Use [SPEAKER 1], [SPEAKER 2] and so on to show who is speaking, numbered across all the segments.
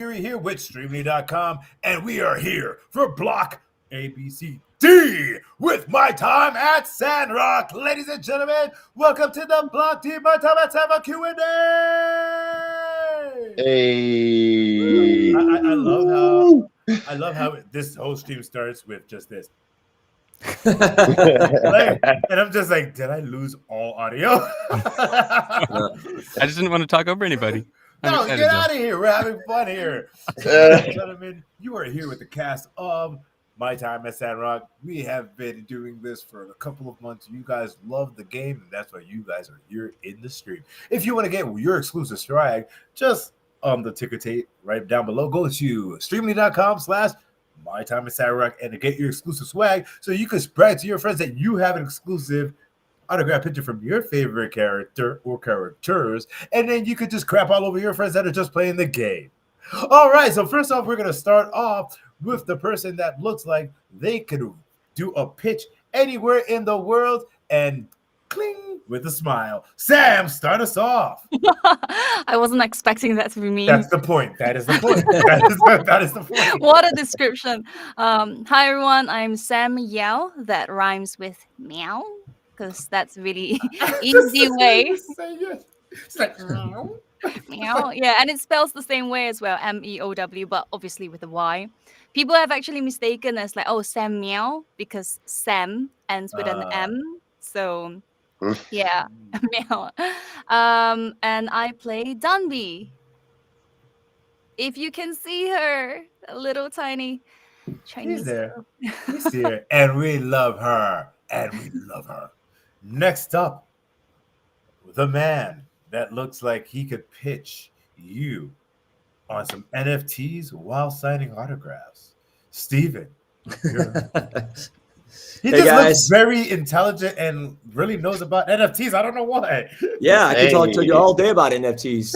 [SPEAKER 1] We're here with Streamly.com, and we are here for Block ABCD with My Time at Sandrock. Ladies and gentlemen, welcome to the Block Team My Time at Sandrock Q&A.
[SPEAKER 2] Hey.
[SPEAKER 1] I love how this whole stream starts with just this. And I'm just like, did I lose all audio?
[SPEAKER 3] I just didn't want to talk over anybody.
[SPEAKER 1] No, get out of here. We're having fun here. Ladies and gentlemen, you are here with the cast of My Time at Sandrock. We have been doing this for a couple of months. You guys love the game, and that's why you guys are here in the stream. If you want to get your exclusive swag, just on the ticker tape right down below, go to streamly.com/My Time at Sandrock and to get your exclusive swag so you can spread to your friends that you have an exclusive autograph picture from your favorite character or characters, and then you could just crap all over your friends that are just playing the game. All right, so first off, we're going to start off with the person that looks like they could do a pitch anywhere in the world and cling with a smile. Sam, start us off.
[SPEAKER 4] I wasn't expecting that to be me.
[SPEAKER 1] That's the point. That is the point. That is the point.
[SPEAKER 4] What a description. Hi, everyone. I'm Sam Yao. That rhymes with meow, because that's really easy way.
[SPEAKER 1] It's like,
[SPEAKER 4] Meow. Yeah, and it spells the same way as well, MEOW, but obviously with a Y. People have actually mistaken us like, oh, Sam Meow, because Sam ends with an M. So, yeah, meow. And I play Dunby. If you can see her, a little tiny Chinese.
[SPEAKER 1] She's there. She's here. And we love her. And we love her. Next up, the man that looks like he could pitch you on some NFTs while signing autographs. Steven. He just looks very intelligent and really knows about NFTs. I don't know why.
[SPEAKER 2] Yeah, I can talk to you all day about NFTs.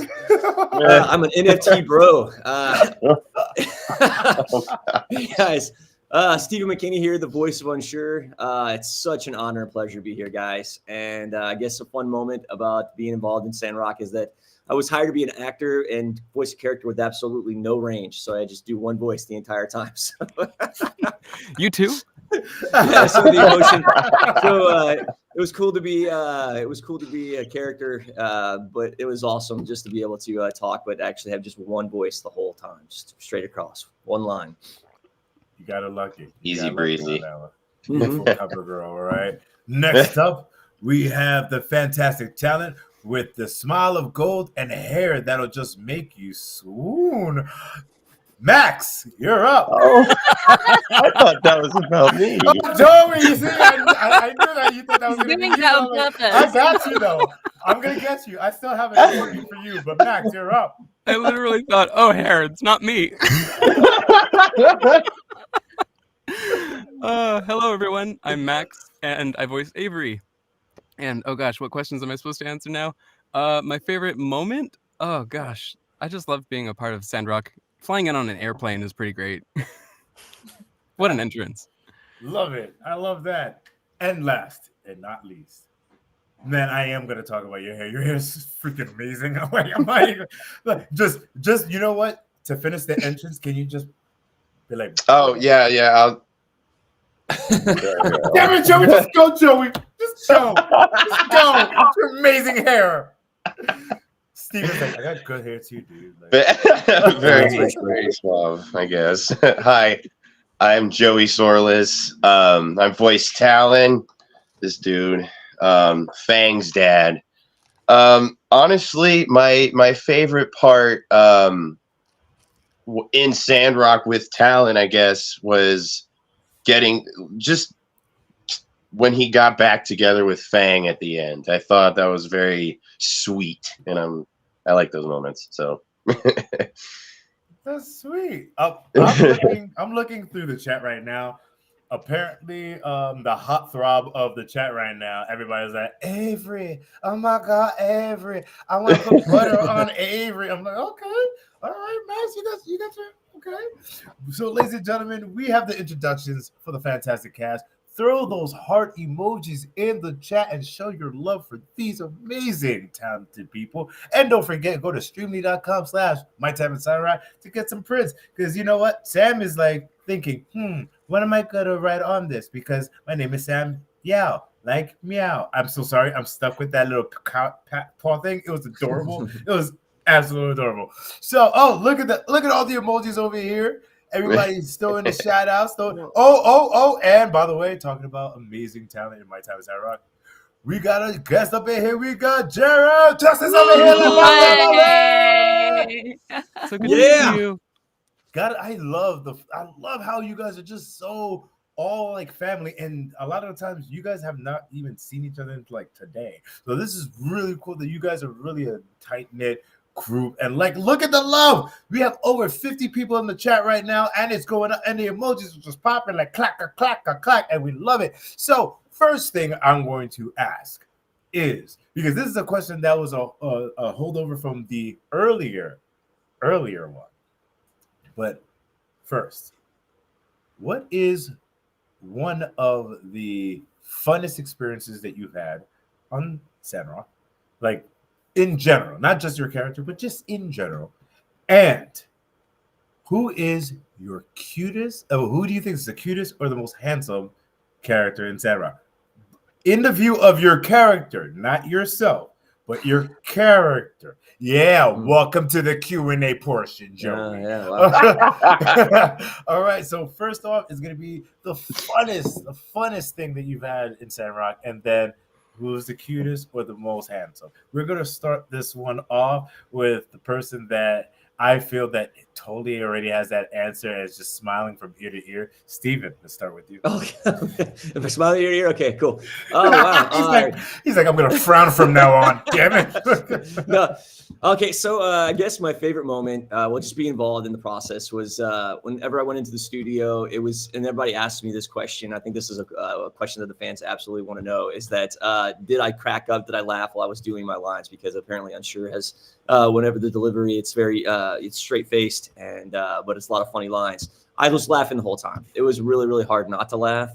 [SPEAKER 2] I'm an NFT bro. Hey guys, Stephen McKinney here, the voice of Unsure. It's such an honor and pleasure to be here, guys. And I guess a fun moment about being involved in Sandrock is that I was hired to be an actor and voice a character with absolutely no range. So I just do one voice the entire time. So.
[SPEAKER 3] You too?
[SPEAKER 2] Yeah, so the emotion. So it was cool to be a character, but it was awesome just to be able to talk, but actually have just one voice the whole time, just straight across, one line.
[SPEAKER 1] You got it lucky.
[SPEAKER 5] Easy breezy.
[SPEAKER 1] Cover girl, all right. Next up, we have the fantastic talent with the smile of gold and hair that'll just make you swoon. Max, you're up.
[SPEAKER 5] Oh, I thought that was about me.
[SPEAKER 1] Oh, Joey, you see, I knew that you thought that was going to be you. I got you, though. I'm going to get you. I still have it working for you, but Max, you're up.
[SPEAKER 3] I literally thought, oh, hair, it's not me. Hello, everyone. I'm Max, and I voice Avery. And, oh, gosh, what questions am I supposed to answer now? My favorite moment? Oh, gosh. I just love being a part of Sandrock. Flying in on an airplane is pretty great. What an entrance.
[SPEAKER 1] Love it. I love that. And last and not least, man, I am going to talk about your hair. Your hair is freaking amazing. Just you know what? To finish the entrance, can you just be like,
[SPEAKER 5] oh, yeah.
[SPEAKER 1] Damn it, Joey. Just go, Joey. Just go. Just go. Your amazing hair. Steven's like, I got good hair too, dude. Like,
[SPEAKER 5] very suave, I guess. Hi, I'm Joey Sorless. I voice Talon, this dude, Fang's dad. Honestly, my favorite part in Sandrock with Talon, I guess, was getting just when he got back together with Fang at the end. I thought that was very sweet, and I like those moments. So
[SPEAKER 1] that's sweet. I'm looking through the chat right now. Apparently, the hot throb of the chat right now, everybody's like, Avery. Oh my God, Avery. I want to put butter on Avery. I'm like, okay. All right, Max, you got your okay. So, ladies and gentlemen, we have the introductions for the fantastic cast. throw those heart emojis in the chat and show your love for these amazing, talented people. And don't forget, go to streamly.com/mytimesandrock to get some prints. Because you know what? Sam is like thinking, what am I going to write on this? Because my name is Sam Yao, like meow. I'm so sorry. I'm stuck with that little paw thing. It was adorable. It was absolutely adorable. So, look at all the emojis over here. Everybody's still in the shout outs. And by the way, talking about amazing talent in My Time is Rock, we got a guest up in here. We got Gerald Justice over here.
[SPEAKER 3] So good to see you.
[SPEAKER 1] God, I love how you guys are just so all like family, and a lot of the times you guys have not even seen each other until like today. So this is really cool that you guys are really a tight-knit group, and like look at the love. We have over 50 people in the chat right now, and it's going up, and the emojis are just popping like clack, and we love it. So first thing I'm going to ask is, because this is a question that was a holdover from the earlier one, but first, what is one of the funnest experiences that you've had on Sandrock, like in general, not just your character, but just in general? And who is your cutest? Who do you think is the cutest or the most handsome character in Sandrock? In the view of your character, not yourself, but your character. Yeah, welcome to the Q&A portion, Joey. Wow. All right, so first off, it's going to be the funnest thing that you've had in Sandrock, and then who's the cutest or the most handsome. We're going to start this one off with the person that I feel that it totally already has that answer and is just smiling from ear to ear. Steven, let's start with you.
[SPEAKER 2] Okay. If I smile ear to ear, okay, cool. Oh, wow.
[SPEAKER 1] he's like, I'm going to frown from now on. Damn it.
[SPEAKER 2] No. Okay, so I guess my favorite moment, just being involved in the process, was whenever I went into the studio, and everybody asked me this question. I think this is a question that the fans absolutely want to know, is that did I crack up? Did I laugh while I was doing my lines? Because apparently Unsure has, whenever the delivery, it's very, it's straight-faced, and but it's a lot of funny lines. I was laughing the whole time. It was really, really hard not to laugh,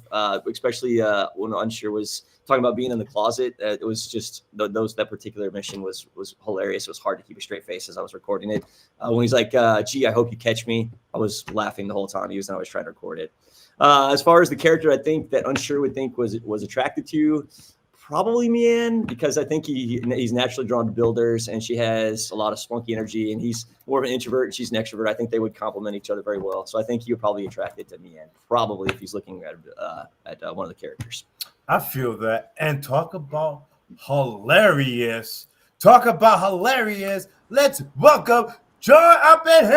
[SPEAKER 2] especially when Unsure was talking about being in the closet. It was just that particular mission was hilarious. It was hard to keep a straight face as I was recording it. When he's like, gee, I hope you catch me, I was laughing the whole time. He was always trying to record it. As far as the character I think that Unsure would think was attracted to, probably Mian, because I think he's naturally drawn to builders, and she has a lot of spunky energy, and he's more of an introvert and she's an extrovert. I think they would complement each other very well. So I think he would probably be attracted to Mian, probably, if he's looking at one of the characters.
[SPEAKER 1] I feel that. And talk about hilarious. Let's welcome Joy up in here.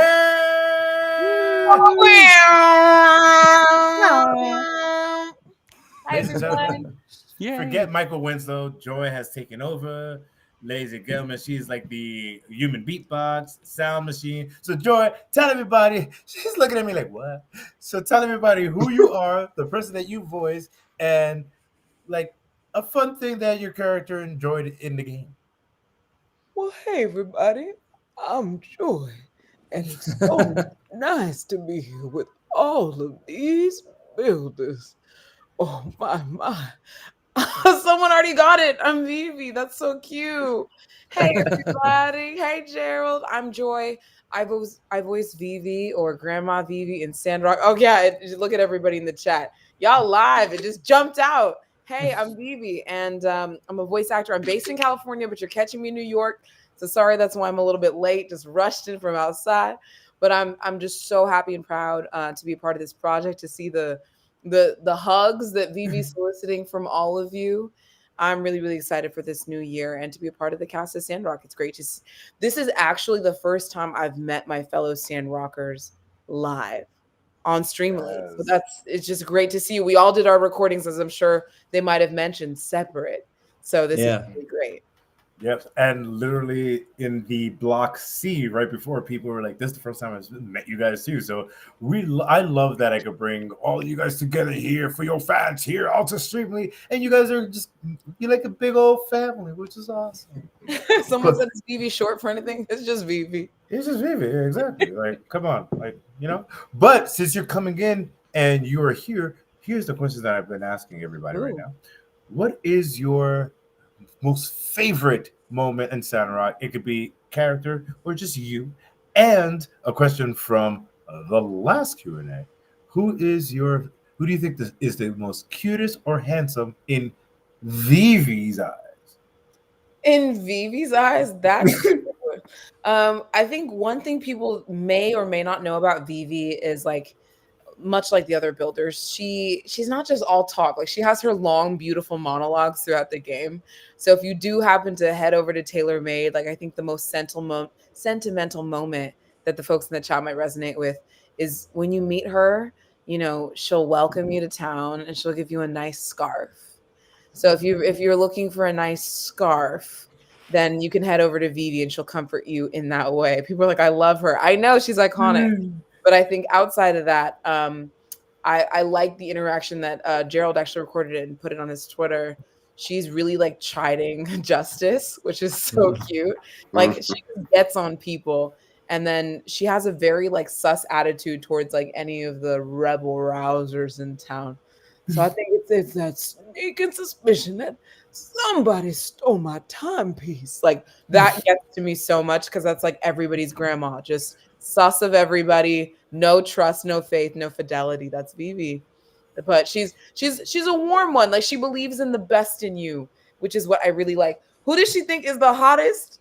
[SPEAKER 4] Hi, everyone.
[SPEAKER 3] Yeah.
[SPEAKER 1] Forget Michael Winslow. Joy has taken over. Ladies and gentlemen, she's like the human beatbox sound machine. So Joy, tell everybody. She's looking at me like, what? So tell everybody who you are, the person that you voice, and like a fun thing that your character enjoyed in the game.
[SPEAKER 6] Well, hey everybody, I'm Joy, and it's so nice to be here with all of these builders. Oh my. Someone already got it. I'm Vivi. That's so cute. Hey everybody. Hey Gerald. I'm Joy. I voice Vivi or Grandma Vivi in Sandrock. Oh yeah, look at everybody in the chat. Y'all live. It just jumped out. Hey, I'm Vivi, and I'm a voice actor. I'm based in California, but you're catching me in New York. So sorry, that's why I'm a little bit late. Just rushed in from outside. But I'm just so happy and proud to be a part of this project, to see the hugs that Vivi's soliciting from all of you. I'm really, really excited for this new year and to be a part of the cast of Sandrock. It's great to see. This is actually the first time I've met my fellow Sandrockers live on Streamily. So it's just great to see. We all did our recordings, as I'm sure they might have mentioned, separate. So this is really great.
[SPEAKER 1] Yep, and literally in the block C right before, people were like, "This is the first time I've met you guys too." So I love that I could bring all you guys together here for your fans here, all to Streamly, and you guys are you're like a big old family, which is awesome.
[SPEAKER 6] Someone said it's Vivi short for anything. It's just Vivi.
[SPEAKER 1] It's just Vivi, exactly. Like, come on, like, you know. But since you're coming in and you are here, here's the question that I've been asking everybody right
[SPEAKER 6] Ooh.
[SPEAKER 1] now. What is your most favorite moment in Sandrock? It could be character or just you. And a question from the last Q&A. Who do you think is the most cutest or handsome in Vivi's eyes?
[SPEAKER 6] In Vivi's eyes, that's good. I think one thing people may or may not know about Vivi is like much like the other builders, she's not just all talk. Like she has her long, beautiful monologues throughout the game. So if you do happen to head over to TaylorMade, like I think the most sentimental moment that the folks in the chat might resonate with is when you meet her, you know, she'll welcome you to town and she'll give you a nice scarf. So if you're looking for a nice scarf, then you can head over to Vivi and she'll comfort you in that way. People are like, I love her. I know she's iconic. But I think outside of that, I like the interaction that Gerald actually recorded it and put it on his Twitter. She's really like chiding Justice, which is so cute. Like she just gets on people. And then she has a very like sus attitude towards like any of the rebel rousers in town. So I think it's that sneaking suspicion that somebody stole my timepiece. Like that gets to me so much because that's like everybody's grandma, just sus of everybody, no trust, no faith, no fidelity. That's Vivi. But she's a warm one. Like she believes in the best in you, which is what I really like. Who does she think is the hottest?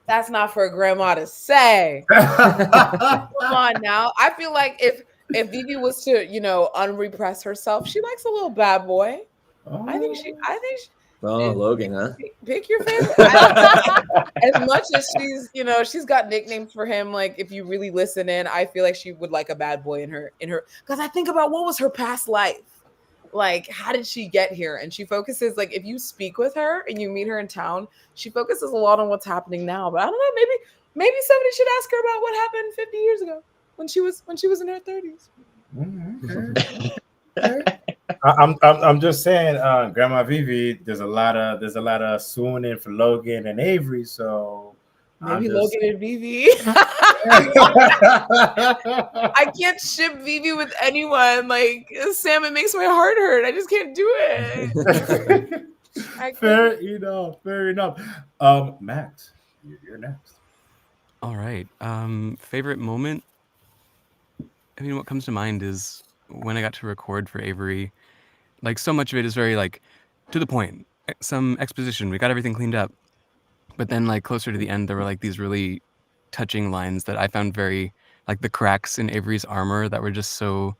[SPEAKER 6] That's not for a grandma to say. Come on now. I feel like if Vivi was to, you know, unrepress herself, she likes a little bad boy. I think she
[SPEAKER 2] Oh, Logan, huh?
[SPEAKER 6] pick your favorite. As much as she's, you know, she's got nicknames for him. Like if you really listen in, I feel like she would like a bad boy in her, because I think about what was her past life. Like, how did she get here? And she focuses, like, if you speak with her and you meet her in town, she focuses a lot on what's happening now. But I don't know, maybe somebody should ask her about what happened 50 years ago when she was in her 30s.
[SPEAKER 1] I'm just saying, Grandma Vivi. There's a lot of swooning for Logan and Avery. So
[SPEAKER 6] maybe Logan and Vivi. I can't ship Vivi with anyone. Like Sam, it makes my heart hurt. I just can't do it.
[SPEAKER 1] Fair enough. Max, you're next.
[SPEAKER 3] All right. Favorite moment? I mean, what comes to mind is when I got to record for Avery. Like so much of it is very like to the point. Some exposition. We got everything cleaned up. But then like closer to the end, there were like these really touching lines that I found very like the cracks in Avery's armor that were just so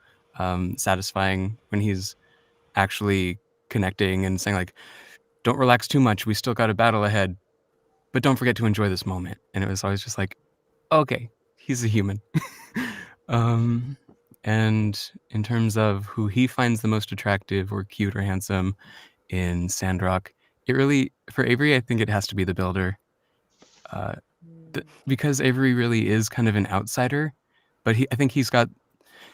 [SPEAKER 3] satisfying when he's actually connecting and saying like, don't relax too much. We still got a battle ahead, but don't forget to enjoy this moment. And it was always just like, okay, he's a human. And in terms of who he finds the most attractive or cute or handsome in Sandrock, it really, for Avery, I think it has to be the builder. Because Avery really is kind of an outsider, but I think he's got,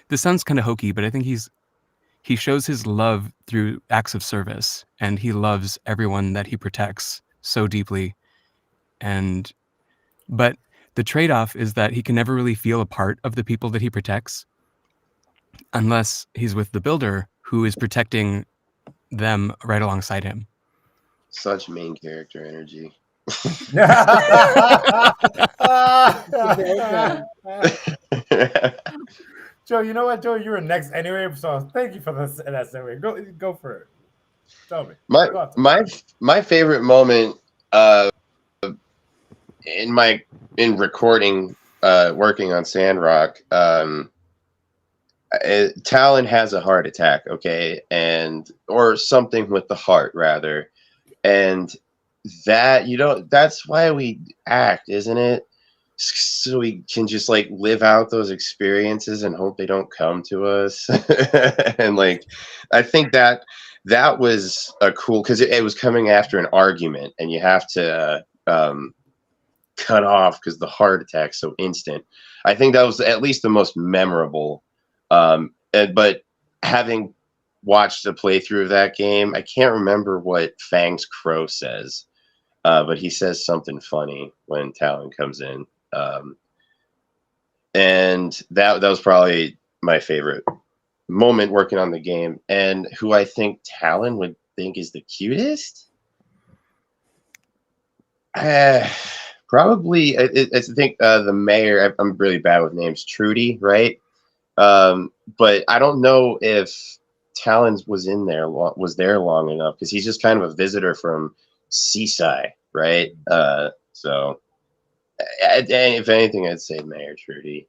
[SPEAKER 3] this sounds kind of hokey, but I think he shows his love through acts of service, and he loves everyone that he protects so deeply. But the trade-off is that he can never really feel a part of the people that he protects unless he's with the builder who is protecting them right alongside him.
[SPEAKER 5] Such main character energy.
[SPEAKER 1] Joe, you know what, Joe? You were next anyway, so thank you for that segue. Go for it. Tell me.
[SPEAKER 5] My favorite moment in recording, working on Sandrock, Talon has a heart attack, okay, or something with the heart rather, and that that's why we act, isn't it? So we can just like live out those experiences and hope they don't come to us. And like I think that was a cool, because it was coming after an argument and you have to cut off because the heart attack's so instant. I think that was at least the most memorable. But having watched a playthrough of that game, I can't remember what Fang's crow says, but he says something funny when Talon comes in. And that was probably my favorite moment working on the game, and who I think Talon would think is the cutest. Probably, I think the mayor. I'm really bad with names. Trudy, right? But I don't know if Talon was there long enough, because he's just kind of a visitor from Seaside, right? So if anything, I'd say Mayor Trudy.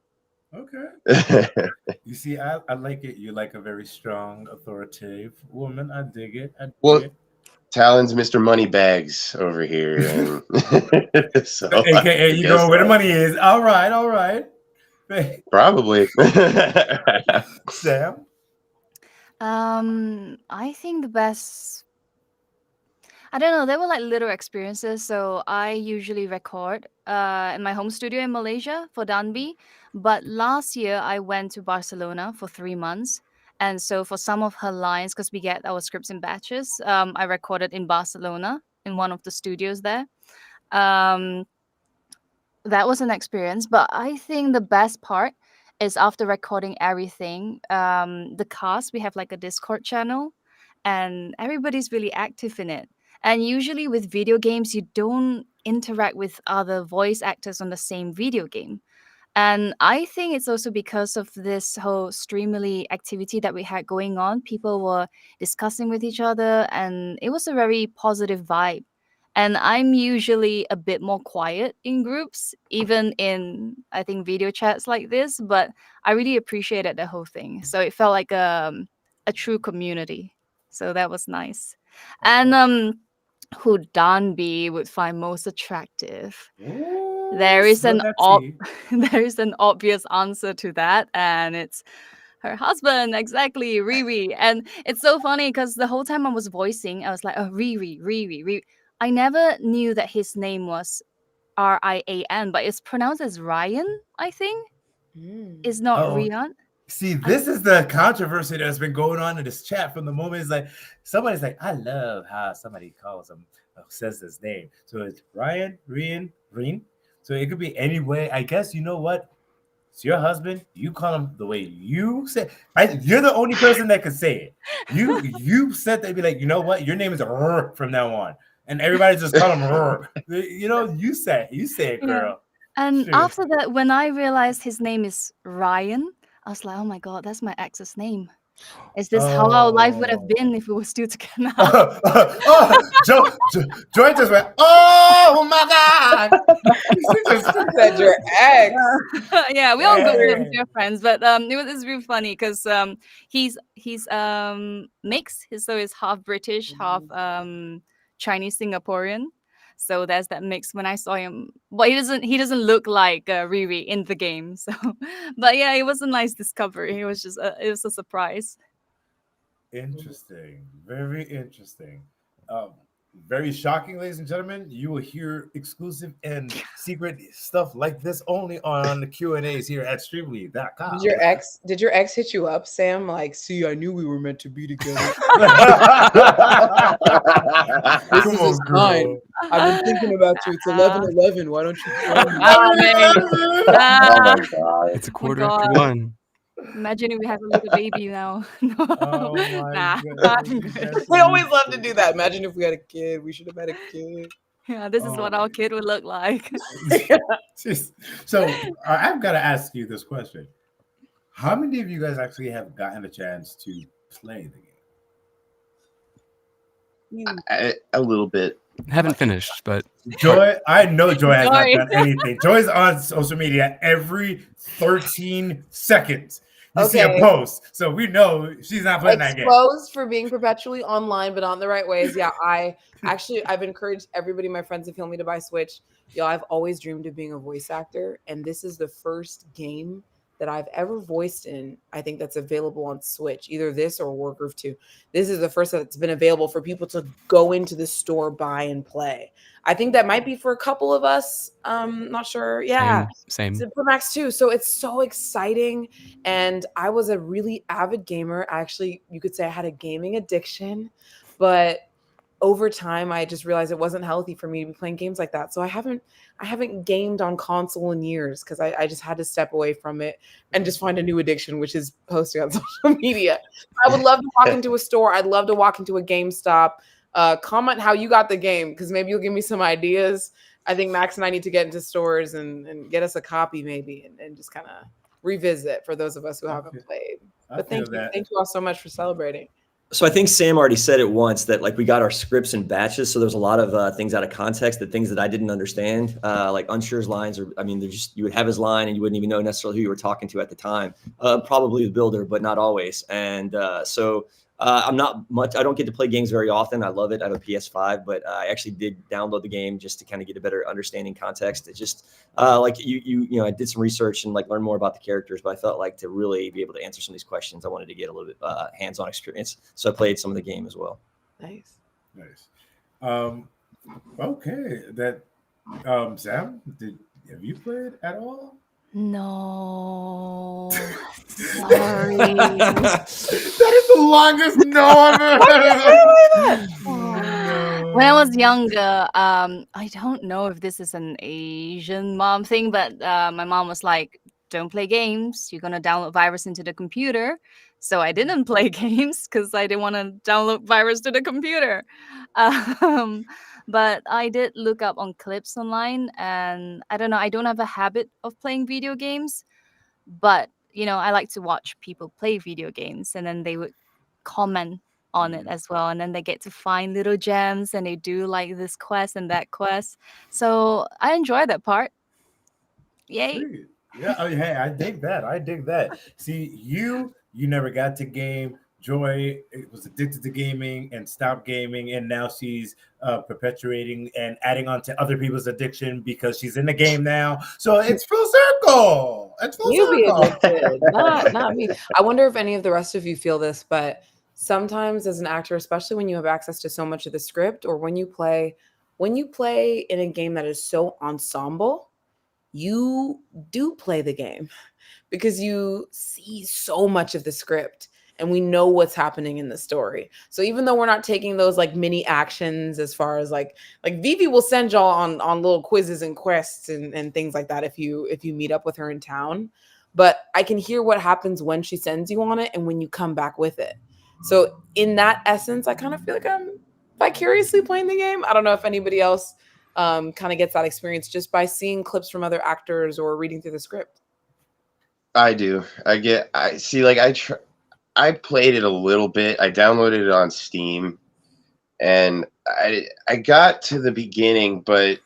[SPEAKER 1] Okay. You see, I like it. You're like a very strong, authoritative woman. I dig it.
[SPEAKER 5] Well, Talon's Mr. Moneybags over here, and so
[SPEAKER 1] AKA, you know where the money is. All right.
[SPEAKER 5] Probably.
[SPEAKER 1] Sam?
[SPEAKER 4] I think the best. I don't know. They were like little experiences. So I usually record in my home studio in Malaysia for Danbi. But last year I went to Barcelona for 3 months. And so for some of her lines, because we get our scripts in batches, I recorded in Barcelona in one of the studios there. Um, that was an experience. But I think the best part is after recording everything, the cast, we have like a Discord channel and everybody's really active in it. And usually with video games, you don't interact with other voice actors on the same video game. And I think it's also because of this whole Streamily activity that we had going on. People were discussing with each other, and it was a very positive vibe. And I'm usually a bit more quiet in groups, even in, I think, video chats like this, but I really appreciated the whole thing. So it felt like a true community. So that was nice. And who Danby would find most attractive?
[SPEAKER 1] Ooh,
[SPEAKER 4] There is
[SPEAKER 1] spill
[SPEAKER 4] an
[SPEAKER 1] that
[SPEAKER 4] ob-
[SPEAKER 1] tea.
[SPEAKER 4] there is an obvious answer to that, and it's her husband, exactly, Riri. And it's so funny because the whole time I was voicing, I was like, oh, Riri. I never knew that his name was Rian, but it's pronounced as Ryan, I think. It's not
[SPEAKER 1] Oh,
[SPEAKER 4] Rian.
[SPEAKER 1] see,
[SPEAKER 4] I
[SPEAKER 1] this is the controversy that's been going on in this chat from the moment. It's like somebody's like, I love how somebody calls him, says his name. So it's Ryan, Reen. So it could be any way. I guess you know what? It's your husband. You call him the way you say. You're the only person that can say it. You said they'd be like, you know what? Your name is from now on, and everybody just call him. You know, you say it,
[SPEAKER 4] yeah.
[SPEAKER 1] girl.
[SPEAKER 4] And
[SPEAKER 1] Shoot.
[SPEAKER 4] after that, when I realized his name is Ryan, I was like, oh my god, that's my ex's name. Is this how our life would have been if we were still together now?
[SPEAKER 1] Joy just went, oh my god.
[SPEAKER 6] Said your ex.
[SPEAKER 4] Yeah, we all good with
[SPEAKER 1] Hey.
[SPEAKER 4] we're friends, but it's really funny because he's mixed. So he's half British, half Chinese Singaporean. So there's that mix. When I saw him, but he doesn't look like Riri in the game. So, but yeah, it was a nice discovery. It was a surprise.
[SPEAKER 1] Interesting. Very interesting. Very shocking, ladies and gentlemen. You will hear exclusive and secret stuff like this only on the Q&As here at Streamly.com.
[SPEAKER 6] Did your ex hit you up, Sam? Like, see, I knew we were meant to be together. This
[SPEAKER 1] Come
[SPEAKER 6] is
[SPEAKER 1] on,
[SPEAKER 6] a sign.
[SPEAKER 1] girl.
[SPEAKER 6] I've been thinking about you. It's 11:11. Why don't you phone me?
[SPEAKER 4] Oh, man.
[SPEAKER 5] Oh my god!
[SPEAKER 3] It's a
[SPEAKER 4] Oh my
[SPEAKER 3] quarter after
[SPEAKER 4] God.
[SPEAKER 3] 1.
[SPEAKER 4] Imagine if we have a little baby now.
[SPEAKER 1] Oh my
[SPEAKER 4] Nah,
[SPEAKER 1] goodness.
[SPEAKER 4] I'm good.
[SPEAKER 1] That's
[SPEAKER 6] We always love to
[SPEAKER 1] amazing.
[SPEAKER 6] do that. Imagine if we had a kid. We should have had a kid.
[SPEAKER 4] Yeah, this is what
[SPEAKER 1] Oh.
[SPEAKER 4] our kid would look like.
[SPEAKER 1] So I've got to ask you this question. How many of you guys actually have gotten a chance to play the game?
[SPEAKER 5] A little bit.
[SPEAKER 3] Haven't finished, but
[SPEAKER 1] Joy, I know Joy has not
[SPEAKER 4] Joy.
[SPEAKER 1] done anything. Joy's on social media every 13 seconds. You see a
[SPEAKER 6] Okay.
[SPEAKER 1] post, so we know she's not playing that game.
[SPEAKER 6] Exposed for being perpetually online, but not in the right ways. Yeah, I've encouraged everybody, my friends, to feel me to buy Switch. Y'all, I've always dreamed of being a voice actor, and this is the first game that I've ever voiced in. I think that's available on Switch, either this or Wargroove 2. This is the first that's been available for people to go into the store, buy, and play. I think that might be for a couple of us. Not sure. Yeah.
[SPEAKER 3] same.
[SPEAKER 6] For Max too. So it's so exciting. And I was a really avid gamer. Actually, you could say I had a gaming addiction, but over time, I just realized it wasn't healthy for me to be playing games like that. So I haven't gamed on console in years because I just had to step away from it and just find a new addiction, which is posting on social media. I would love to walk into a store. I'd love to walk into a GameStop. Comment how you got the game because maybe you'll give me some ideas. I think Max and I need to get into stores and get us a copy maybe and just kind of revisit for those of us who haven't played. But thank you all so much for celebrating.
[SPEAKER 2] So I think Sam already said it once that like we got our scripts in batches. So there's a lot of things out of context, that things that I didn't understand, like Unssure's lines, or I mean, they're just, you would have his line and you wouldn't even know necessarily who you were talking to at the time. Probably the builder, but not always. And I'm not much. I don't get to play games very often. I love it. I have a PS5, but I actually did download the game just to kind of get a better understanding context. It just like you know, I did some research and like learn more about the characters, but I felt like to really be able to answer some of these questions, I wanted to get a little bit hands-on experience. So I played some of the game as well.
[SPEAKER 6] Nice.
[SPEAKER 1] Okay. Sam, have you played at all?
[SPEAKER 4] No. Sorry.
[SPEAKER 1] That is the longest no I've ever heard.
[SPEAKER 4] When I was younger, I don't know if this is an Asian mom thing, but my mom was like, don't play games. You're going to download virus into the computer. So I didn't play games because I didn't want to download virus to the computer. But I did look up on clips online, and I don't know, I don't have a habit of playing video games, but you know, I like to watch people play video games, and then they would comment on it as well, and then they get to find little gems, and they do like this quest and that quest. So I enjoy that part. Yay.
[SPEAKER 1] Sweet. Yeah, I mean, hey, I dig that. See, you never got to game. Joy was addicted to gaming and stopped gaming, and now she's perpetuating and adding on to other people's addiction because she's in the game now. So it's full circle.
[SPEAKER 6] You be addicted, not me. I wonder if any of the rest of you feel this, but sometimes as an actor, especially when you have access to so much of the script, or when you play in a game that is so ensemble, you do play the game because you see so much of the script and we know what's happening in the story. So even though we're not taking those like mini actions, as far as like Vivi will send y'all on little quizzes and quests and things like that if you meet up with her in town, but I can hear what happens when she sends you on it and when you come back with it. So in that essence, I kind of feel like I'm vicariously playing the game. I don't know if anybody else kind of gets that experience just by seeing clips from other actors or reading through the script.
[SPEAKER 5] I do. I see. Like I played it a little bit. I downloaded it on Steam, and I got to the beginning, but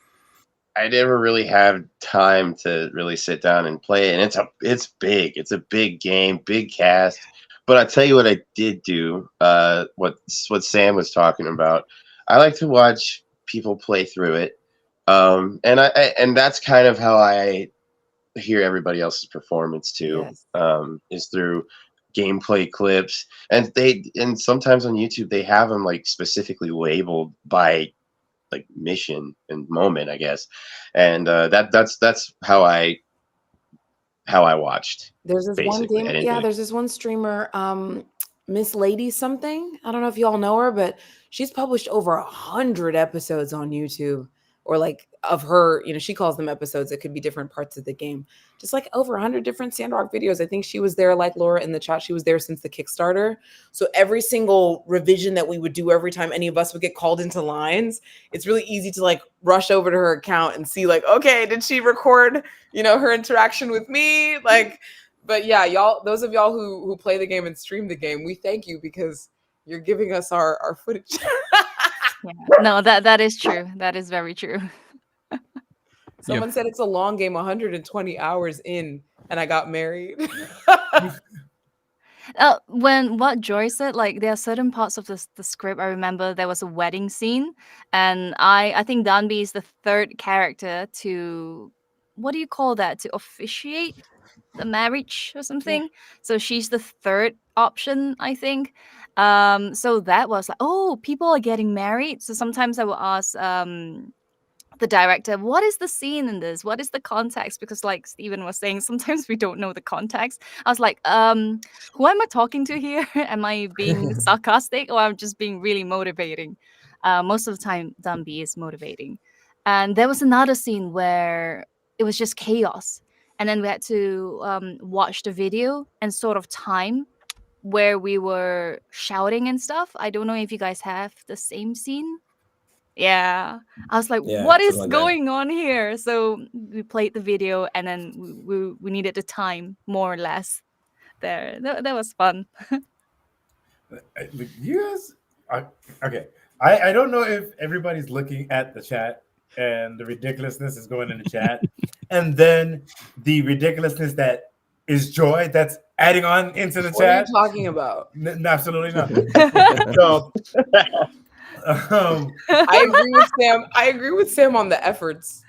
[SPEAKER 5] I never really have time to really sit down and play it. And it's big. It's a big game, big cast. But I tell you what I did do. What Sam was talking about. I like to watch people play through it, and that's kind of how I hear everybody else's performance too. Yes. Is through gameplay clips, and sometimes on YouTube they have them like specifically labeled by like mission and moment, I guess, and that's how I watched.
[SPEAKER 6] There's this one game, there's this one streamer, Miss Lady something. I don't know if you all know her, but she's published over 100 episodes on YouTube, or like of her, you know, she calls them episodes. It could be different parts of the game. Just like over 100 different Sandrock videos. I think she was there, like Laura in the chat, she was there since the Kickstarter. So every single revision that we would do every time any of us would get called into lines, it's really easy to like rush over to her account and see like, okay, did she record, you know, her interaction with me? Like, but yeah, y'all, those of y'all who play the game and stream the game, we thank you because you're giving us our footage.
[SPEAKER 4] Yeah. No, that is true. That is very true.
[SPEAKER 6] Someone said it's a long game, 120 hours in, and I got married.
[SPEAKER 4] When what Joy said, like there are certain parts of the script. I remember there was a wedding scene, and I think Danby is the third character to, what do you call that? To officiate the marriage or something. Yeah. So she's the third option, I think. So that was like, oh, people are getting married. So sometimes I will ask the director, what is the scene in this? What is the context? Because like Steven was saying, sometimes we don't know the context. I was like, who am I talking to here? Am I being sarcastic or I'm just being really motivating? Most of the time, Dunby is motivating. And there was another scene where it was just chaos. And then we had to watch the video and sort of time where we were shouting and stuff. I don't know if you guys have the same scene. Yeah. I was like,
[SPEAKER 2] Yeah,
[SPEAKER 4] what is
[SPEAKER 2] something like that.
[SPEAKER 4] going on here? So we played the video and then we needed the time more or less there. That was fun.
[SPEAKER 1] You guys, okay. I don't know if everybody's looking at the chat and the ridiculousness is going in the chat, and then the ridiculousness that is Joy that's adding on into the
[SPEAKER 6] What are you
[SPEAKER 1] chat.
[SPEAKER 6] talking about?
[SPEAKER 1] Absolutely nothing. So,
[SPEAKER 6] I agree with Sam. I agree with Sam on the efforts.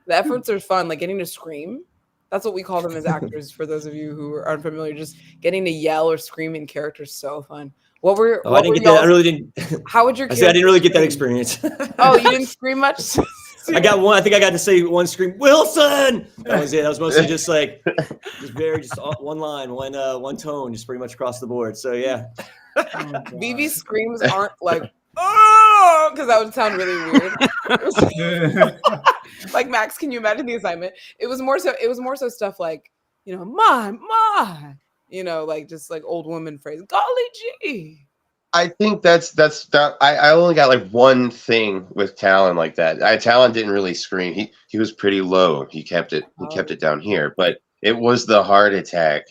[SPEAKER 6] The efforts are fun, like getting to scream. That's what we call them as actors. For those of you who are unfamiliar, just getting to yell or scream in characters is so fun. What were?
[SPEAKER 2] Oh,
[SPEAKER 6] what
[SPEAKER 2] I didn't
[SPEAKER 6] were
[SPEAKER 2] get that. I
[SPEAKER 6] y'all's-
[SPEAKER 2] really didn't.
[SPEAKER 6] How would your?
[SPEAKER 2] I didn't really get that
[SPEAKER 6] scream?
[SPEAKER 2] experience.
[SPEAKER 6] Oh, you didn't scream much.
[SPEAKER 2] I got one. I think I got to say one scream, Wilson. That was it. That was mostly just like, just one line, one tone, just pretty much across the board. So yeah.
[SPEAKER 6] BB's screams aren't like, oh, because that would sound really weird. Like Max, can you imagine the assignment? It was more so stuff like, my, like just like old woman phrase, golly gee.
[SPEAKER 5] I think that's I only got like one thing with Talon like that. Talon didn't really scream. He was pretty low. He kept it down here, but it was the heart attack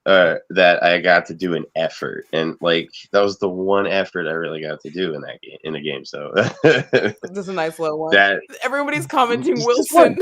[SPEAKER 5] that I got to do an effort, and like that was the one effort I really got to do in the game. So
[SPEAKER 6] just a nice little one. Everybody's commenting
[SPEAKER 5] just
[SPEAKER 6] Wilson.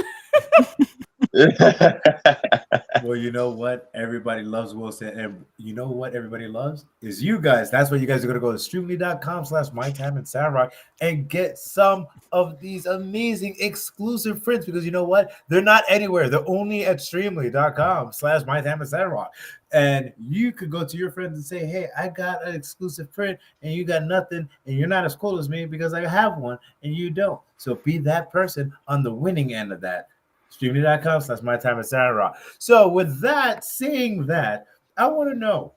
[SPEAKER 1] Well, you know what? Everybody loves Wilson. And you know what everybody loves? Is you guys. That's why you guys are going to go to streamly.com/mytime and Sandrock and get some of these amazing exclusive prints, because you know what? They're not anywhere. They're only at streamly.com/mytime and Sandrock. And you could go to your friends and say, hey, I got an exclusive print and you got nothing, and you're not as cool as me because I have one and you don't. So be that person on the winning end of that. Streamly.com/mytime and Sandrock. So with that, saying that, I want to know,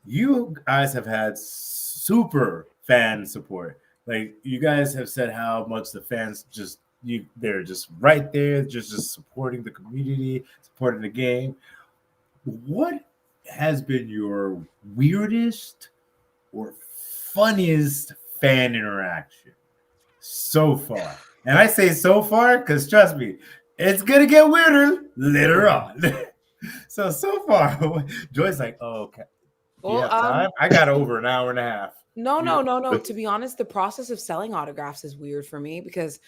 [SPEAKER 1] you guys have had super fan support. Like, you guys have said how much the fans they're just right there, just supporting the community, supporting the game. What has been your weirdest or funniest fan interaction so far? And I say so far because, trust me, it's going to get weirder later on. So far, Joy's like, oh, okay. Do you have time? I got over an hour and a half.
[SPEAKER 6] No. To be honest, the process of selling autographs is weird for me because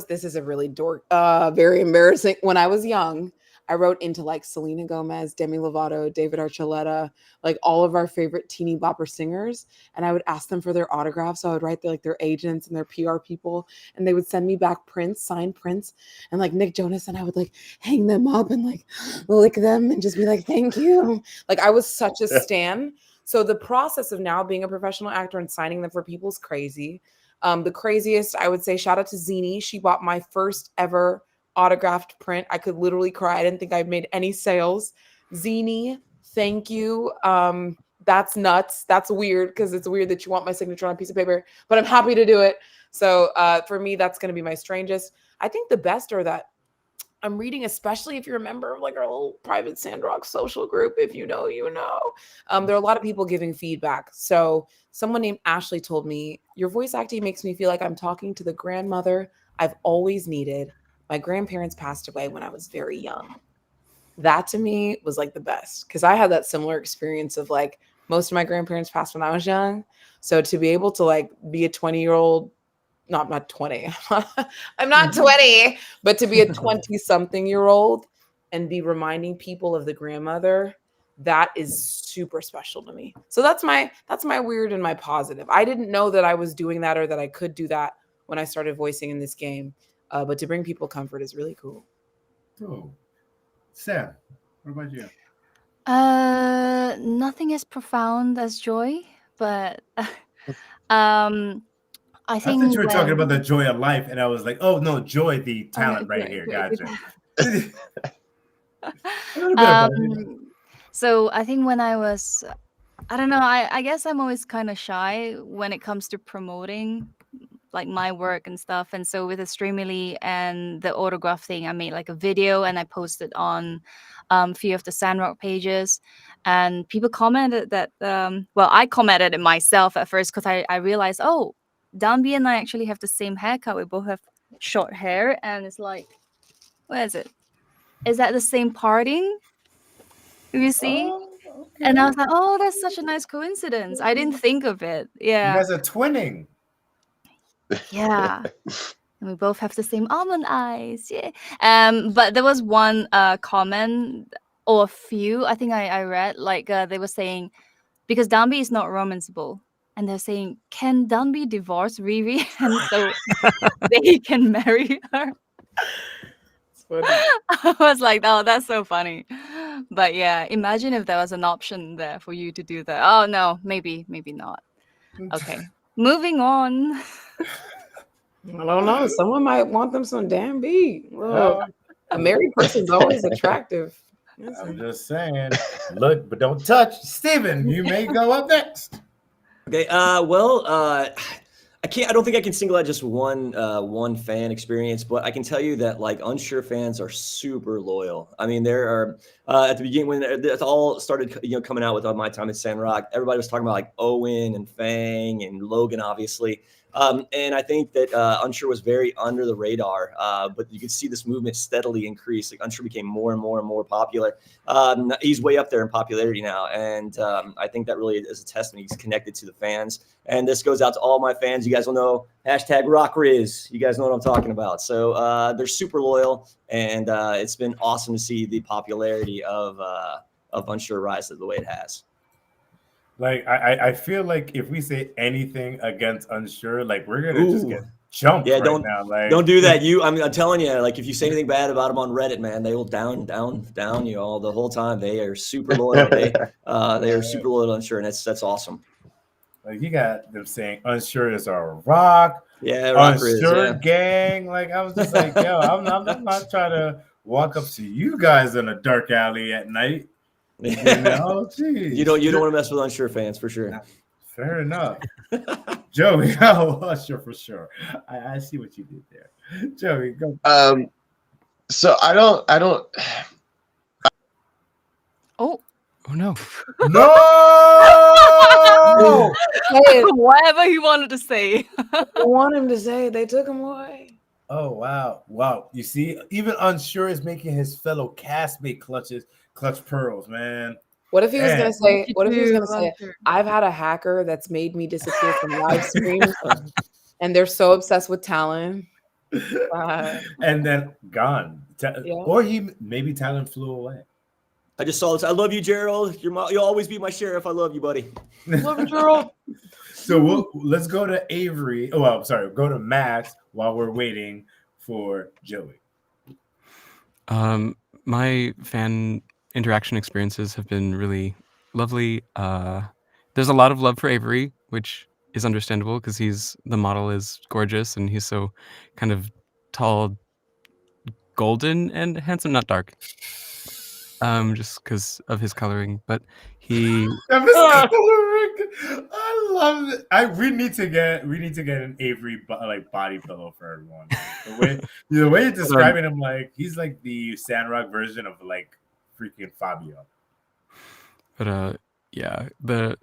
[SPEAKER 6] this is a really very embarrassing. When I was young, I wrote into like Selena Gomez, Demi Lovato, David Archuleta, like all of our favorite teeny bopper singers. And I would ask them for their autographs. So I would write their agents and their PR people, and they would send me back prints, signed prints, and like Nick Jonas, and I would like hang them up and like lick them and just be like, thank you. Like I was such a stan. So the process of now being a professional actor and signing them for people is crazy. The craziest, I would say, shout out to Zini. She bought my first ever autographed print. I could literally cry. I didn't think I'd made any sales. Zini, thank you. That's nuts. That's weird because it's weird that you want my signature on a piece of paper, but I'm happy to do it. So for me, that's going to be my strangest. I think the best are that I'm reading, especially if you're a member of like our little private Sandrock social group. If you know, you know. There are a lot of people giving feedback. So someone named Ashley told me, your voice acting makes me feel like I'm talking to the grandmother I've always needed. My grandparents passed away when I was very young. That to me was like the best because I had that similar experience of like most of my grandparents passed when I was young. So to be able to like be a 20-year-old, not 20, I'm not 20, but to be a 20-something-year-old and be reminding people of the grandmother, that is super special to me. So that's my weird and my positive. I didn't know that I was doing that or that I could do that when I started voicing in this game. But to bring people comfort is really cool.
[SPEAKER 1] Oh, Sam, what about you?
[SPEAKER 4] Nothing as profound as Joy, but I think
[SPEAKER 1] thought you were talking about the joy of life, and I was like, oh no, Joy, the talent right here. Gotcha.
[SPEAKER 4] So I think when I was I don't know. I guess I'm always kind of shy when it comes to promoting like my work and stuff. And so with the Streamily and the autograph thing, I made like a video and I posted on a few of the Sandrock pages. And people commented that, well, I commented it myself at first because I realized, oh, Danby and I actually have the same haircut. We both have short hair. And it's like, where is it? Is that the same parting? You see?
[SPEAKER 1] Oh,
[SPEAKER 4] And I
[SPEAKER 1] okay.
[SPEAKER 4] was like, oh, that's such a nice coincidence. I didn't think of it.
[SPEAKER 1] You
[SPEAKER 4] Yeah.
[SPEAKER 1] guys are twinning.
[SPEAKER 4] Yeah. And we both have the same almond eyes. Yeah. But there was one comment or a few, I think I read, like they were saying, because Danby is not romanceable. And they're saying, can Danby divorce Riri and so they can marry her?
[SPEAKER 6] It's funny.
[SPEAKER 4] I was like, oh, that's so funny. But yeah, imagine if there was an option there for you to do that. Oh no, maybe not. Okay. Moving on.
[SPEAKER 6] I don't know. Someone might want them some damn beat. Look,
[SPEAKER 1] Oh,
[SPEAKER 6] a married person's always attractive.
[SPEAKER 1] I'm just saying. Look, but don't touch. Steven, you may go up next.
[SPEAKER 2] Okay. Well, I don't think I can single out just one fan experience, but I can tell you that like Unsure fans are super loyal. I mean, there are at the beginning when it all started, coming out with my time at Sandrock, everybody was talking about like Owen and Fang and Logan, obviously. And I think that Unsure was very under the radar, but you could see this movement steadily increase. Like Unsure became more and more and more popular. He's way up there in popularity now, and I think that really is a testament. He's connected to the fans, and this goes out to all my fans. You guys will know #RockRiz. You guys know what I'm talking about. So they're super loyal, and it's been awesome to see the popularity of Unsure rise to the way it has.
[SPEAKER 1] Like I feel like if we say anything against Unsure, like we're gonna just get jumped right now. Like
[SPEAKER 2] don't do that. I'm telling you, like if you say anything bad about them on Reddit, man, they will down you all the whole time. They are super loyal. They are super loyal to Unsure, and that's awesome.
[SPEAKER 1] Like you got them saying Unsure is our rock.
[SPEAKER 2] Yeah,
[SPEAKER 1] Unsure gang. Like I was just like, yo, I'm not trying to walk up to you guys in a dark alley at night. You know, geez.
[SPEAKER 2] You don't want to mess with Unsure fans for sure.
[SPEAKER 1] Fair enough. Joey, Unsure for sure. I see what you did there. Joey, go.
[SPEAKER 5] So I don't
[SPEAKER 4] Oh
[SPEAKER 3] no.
[SPEAKER 1] No.
[SPEAKER 4] Whatever he wanted to say.
[SPEAKER 6] I want him to say they took him away.
[SPEAKER 1] Oh wow. You see, even Unsure is making his fellow castmate clutch pearls, man.
[SPEAKER 6] What if he was gonna say? What if he was gonna say? I've had a hacker that's made me disappear from live streams, and they're so obsessed with Talon,
[SPEAKER 1] and then gone. Or maybe Talon flew away.
[SPEAKER 2] I just saw this. I love you, Gerald. You'll always be my sheriff. I love you, buddy.
[SPEAKER 6] Love you, Gerald.
[SPEAKER 1] So let's go to Avery. Oh, well, sorry. Go to Max while we're waiting for Joey.
[SPEAKER 3] My fan interaction experiences have been really lovely. There's a lot of love for Avery, which is understandable because the model is gorgeous and he's so kind of tall, golden and handsome, not dark. Just because of his coloring, but he.
[SPEAKER 1] I love it. We need to get an Avery body pillow for everyone. The way you're describing him, like he's like the Sandrock version of like freaking Fabio.
[SPEAKER 3] But yeah, the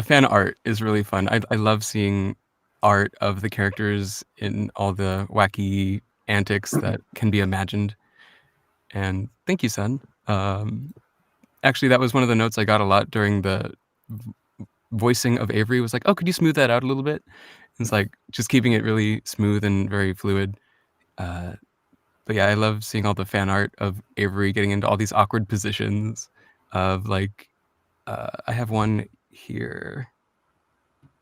[SPEAKER 3] fan art is really fun. I love seeing art of the characters in all the wacky antics that can be imagined. And thank you, son. Actually, that was one of the notes I got a lot during the voicing of Avery. Was like, oh, could you smooth that out a little bit? And it's like just keeping it really smooth and very fluid. But yeah, I love seeing all the fan art of Avery getting into all these awkward positions of like, I have one here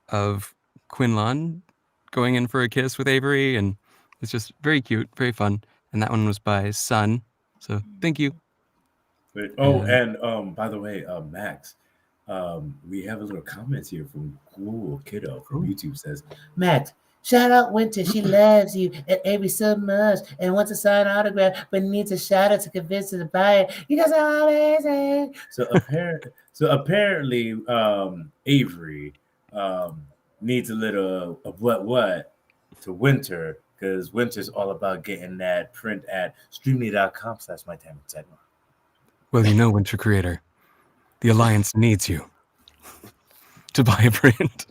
[SPEAKER 3] of Quinlan going in for a kiss with Avery, and it's just very cute, very fun. And that one was by Sun. So thank you.
[SPEAKER 1] And by the way, Max, we have a little comment here from Cool Kiddo from YouTube says, Max, Shout out Winter, she loves you and Avery so much and wants to sign an autograph, but needs a shout out to convince her to buy it. You guys are amazing. So apparently, Avery needs a little of what to Winter, because Winter's all about getting that print at streamly.com/mytimeandtedmark.
[SPEAKER 3] Well, you know, Winter Creator, the Alliance needs you to buy a print.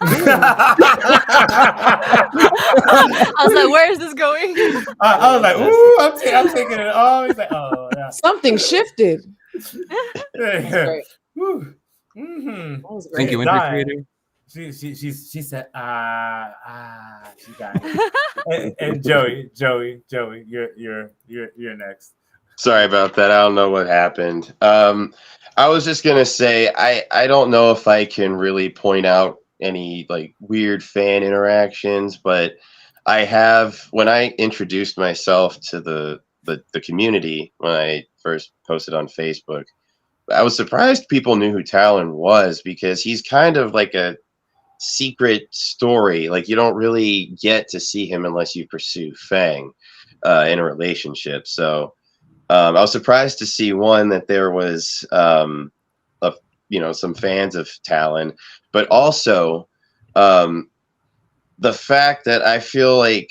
[SPEAKER 4] I was like, where is this going?
[SPEAKER 1] I was like, ooh, I'm taking it all. He's like, oh, yeah.
[SPEAKER 6] Something shifted.
[SPEAKER 1] Yeah.
[SPEAKER 6] Great.
[SPEAKER 1] Woo. Mm-hmm.
[SPEAKER 6] That was great.
[SPEAKER 3] Thank you, Winter
[SPEAKER 1] Dying.
[SPEAKER 3] Creator.
[SPEAKER 1] She said, she got it. and Joey, you're next.
[SPEAKER 5] Sorry about that. I don't know what happened. I was just gonna say I don't know if I can really point out any like weird fan interactions, but I have, when I introduced myself to the community when I first posted on Facebook, I was surprised people knew who Talon was, because he's kind of like a secret story. Like, you don't really get to see him unless you pursue Fang in a relationship. So I was surprised to see, one, that there was some fans of Talon, but also the fact that I feel like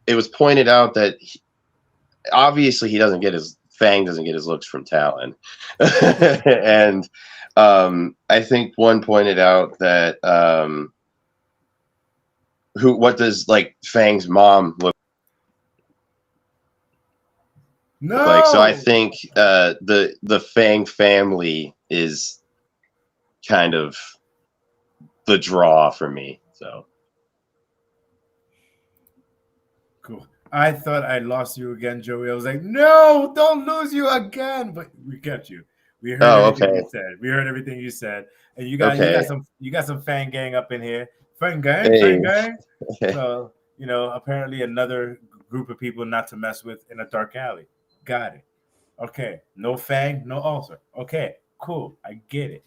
[SPEAKER 5] it was pointed out that obviously Fang doesn't get his looks from Talon. And I think one pointed out that what does like Fang's mom look like? So I think the Fang family is kind of the draw for me. So
[SPEAKER 1] cool. I thought I lost you again, Joey. I was like, no, don't lose you again. But we kept you. We heard everything you said. We heard everything you said. And you got some fan gang up in here. Fan gang, fan gang. So, apparently another group of people not to mess with in a dark alley. Got it. Okay. No Fang, no ulcer. Okay, cool. I get it.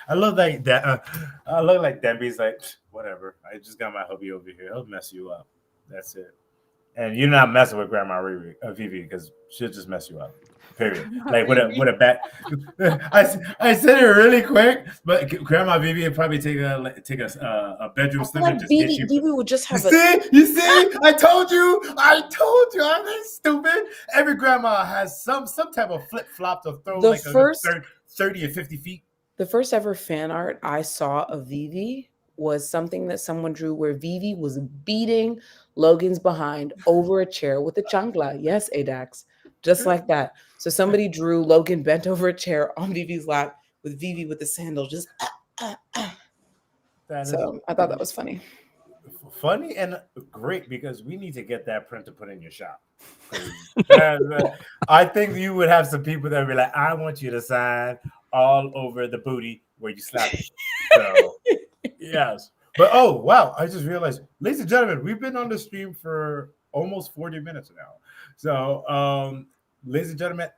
[SPEAKER 1] I love that I look like Debbie's like, whatever. I just got my hubby over here. He'll mess you up. That's it. And you're not messing with Grandma Vivi, because she'll just mess you up. Period. Like with a bat. I said it really quick, but Grandma Vivi would probably take a bedroom slip and just hit you.
[SPEAKER 6] Vivi would just have
[SPEAKER 1] You see? I told you. I'm not stupid. Every grandma has some type of flip flop to throw like 30 or 50 feet.
[SPEAKER 6] The first ever fan art I saw of Vivi was something that someone drew where Vivi was beating Logan's behind over a chair with a chancla. Yes, Adax. Just like that. So somebody drew Logan bent over a chair on Vivi's lap with Vivi with the sandal just So I thought that was funny.
[SPEAKER 1] Funny and great, because we need to get that print to put in your shop. I think you would have some people that would be like, I want you to sign all over the booty where you slap it. So yes. But oh wow, I just realized, ladies and gentlemen, we've been on the stream for almost 40 minutes now. So ladies and gentlemen,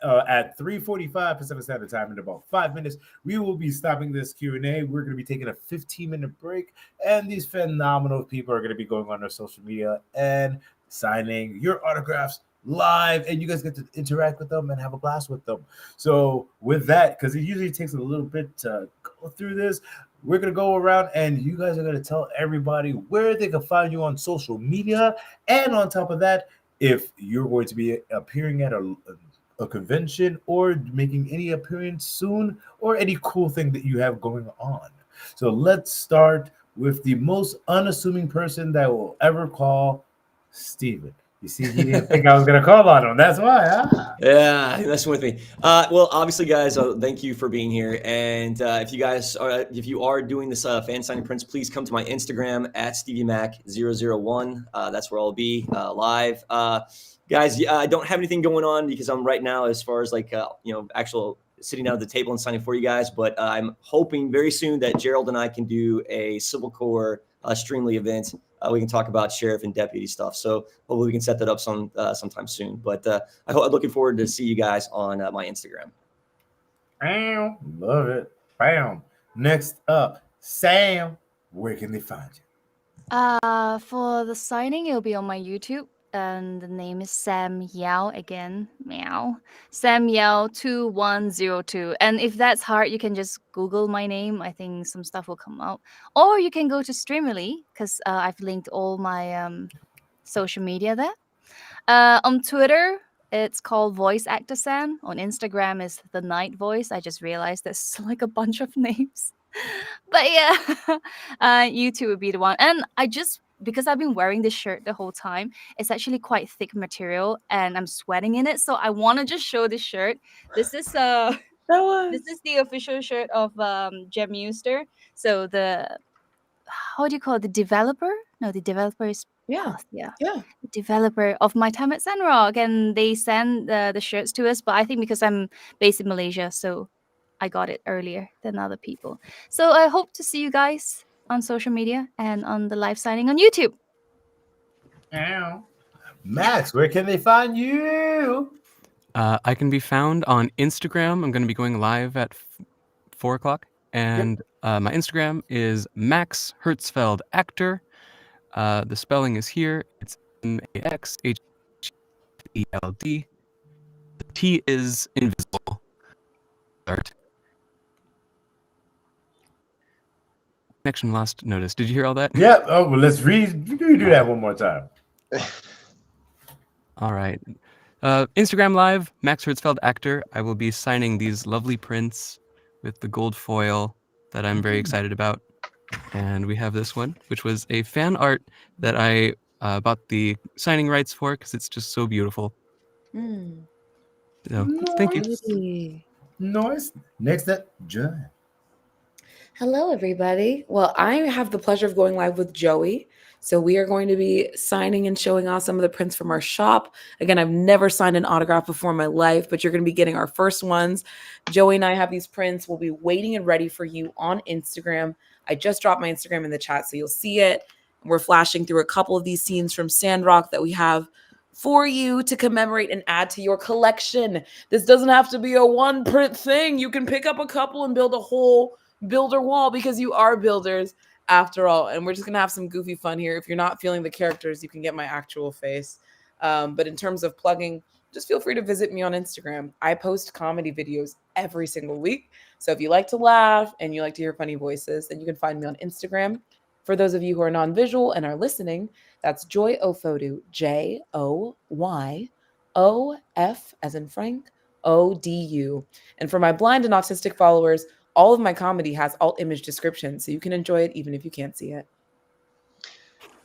[SPEAKER 1] at 3:45 Pacific Standard Time, in about 5 minutes, we will be stopping this Q&A. We're going to be taking a 15-minute break, and these phenomenal people are going to be going on their social media and signing your autographs live, and you guys get to interact with them and have a blast with them. So with that, because it usually takes a little bit to go through this, we're going to go around and you guys are going to tell everybody where they can find you on social media. And on top of that, if you're going to be appearing at a convention or making any appearance soon, or any cool thing that you have going on. So let's start with the most unassuming person that will ever call, Steven. You see, he didn't think I was going to call on him. That's why.
[SPEAKER 2] Yeah, messing with me. Well, obviously, guys, thank you for being here. And if you are doing this fan signing prints, please come to my Instagram at StevieMac001. That's where I'll be live. Guys, I don't have anything going on because I'm right now as far as like actual sitting down at the table and signing for you guys. But I'm hoping very soon that Gerald and I can do a Civil Corps Streamly event. We can talk about sheriff and deputy stuff. So hopefully we can set that up sometime soon. But I'm looking forward to see you guys on my Instagram.
[SPEAKER 1] Bam, love it. Bam. Next up, Sam. Where can they find you?
[SPEAKER 4] For the signing, it'll be on my YouTube, and the name is Sam Yao again. Meow. Sam Yao 2102. And if that's hard, you can just Google my name. I think some stuff will come out. Or you can go to Streamily because I've linked all my social media there. On Twitter, it's called Voice Actor Sam. On Instagram is The Night Voice. I just realized there's like a bunch of names. But yeah, YouTube would be the one. And because I've been wearing this shirt the whole time, it's actually quite thick material and I'm sweating in it. So I want to just show this shirt. This is
[SPEAKER 6] That was.
[SPEAKER 4] this is the official shirt of Jem Euster. So how do you call it? The developer? No, the developer is
[SPEAKER 6] Yeah.
[SPEAKER 4] yeah.
[SPEAKER 6] Yeah.
[SPEAKER 4] The developer of My Time at Sandrock, and they send the shirts to us. But I think because I'm based in Malaysia, so I got it earlier than other people. So I hope to see you guys on social media and on the live signing on YouTube.
[SPEAKER 1] Max, where can they find you?
[SPEAKER 3] I can be found on Instagram. I'm going to be going live at 4 o'clock. And my Instagram is Max Hertzfeld Actor. The spelling is here. It's MAXHELD. The T is invisible. Start. Connection lost notice. Did you hear all that?
[SPEAKER 1] Yeah. Oh, well, let's do that one more time.
[SPEAKER 3] All right. Instagram Live, Max Hertzfeld Actor. I will be signing these lovely prints with the gold foil that I'm very excited about. And we have this one, which was a fan art that I bought the signing rights for because it's just so beautiful. So, thank you.
[SPEAKER 1] Nice. Next up, John.
[SPEAKER 6] Hello, everybody. Well, I have the pleasure of going live with Joey. So we are going to be signing and showing off some of the prints from our shop. Again, I've never signed an autograph before in my life, but you're going to be getting our first ones. Joey and I have these prints. We'll be waiting and ready for you on Instagram. I just dropped my Instagram in the chat, so you'll see it. We're flashing through a couple of these scenes from Sandrock that we have for you to commemorate and add to your collection. This doesn't have to be a one print thing. You can pick up a couple and build a whole builder wall because you are builders after all. And we're just gonna have some goofy fun here. If you're not feeling the characters, you can get my actual face. But in terms of plugging, just feel free to visit me on Instagram. I post comedy videos every single week. So if you like to laugh and you like to hear funny voices, then you can find me on Instagram. For those of you who are non-visual and are listening, that's Joy Ofodu, JOYOF as in Frank, ODU. And for my blind and autistic followers, all of my comedy has alt image description, so you can enjoy it even if you can't see it.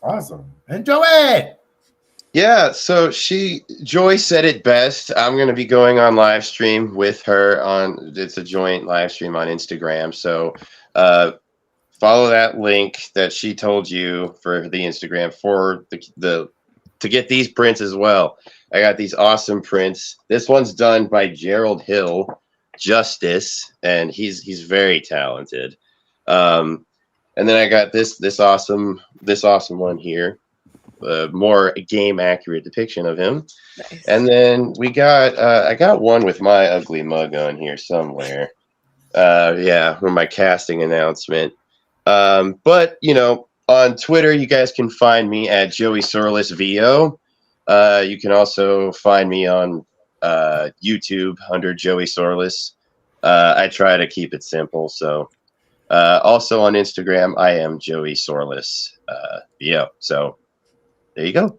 [SPEAKER 1] Awesome. Enjoy it.
[SPEAKER 5] Yeah, so Joy said it best. I'm going to be going on live stream with her it's a joint live stream on Instagram. So follow that link that she told you for the Instagram for the to get these prints as well. I got these awesome prints. This one's done by Gerald Hill Justice, and he's very talented. And then I got this awesome one here. More game accurate depiction of him.
[SPEAKER 6] Nice.
[SPEAKER 5] And then we got I got one with my ugly mug on here somewhere. For my casting announcement. But on Twitter you guys can find me at Joey Sorless VO. You can also find me on YouTube under Joey Sorless. I try to keep it simple, so also on Instagram I am Joey Sorless VO. So there you go.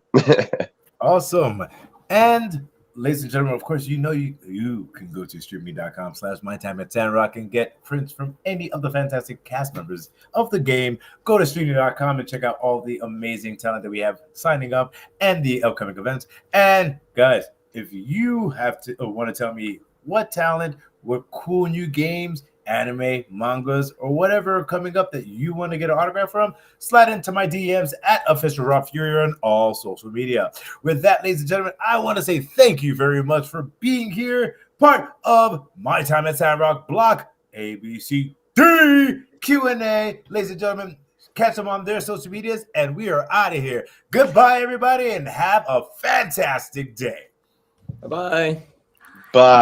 [SPEAKER 1] Awesome. And ladies and gentlemen, of course, you can go to streamy.com/mytimeatsandrock and get prints from any of the fantastic cast members of the game. Go to streamy.com and check out all the amazing talent that we have signing up and the upcoming events. And guys, if you have to want to tell me what talent, what cool new games, anime, mangas, or whatever are coming up that you want to get an autograph from, slide into my DMs at official Raw Fury on all social media. With that, ladies and gentlemen, I want to say thank you very much for being here, part of My Time at Sandrock Block ABCD Q&A. Ladies and gentlemen, catch them on their social medias, and we are out of here. Goodbye, everybody, and have a fantastic day.
[SPEAKER 2] Bye-bye.
[SPEAKER 5] Bye.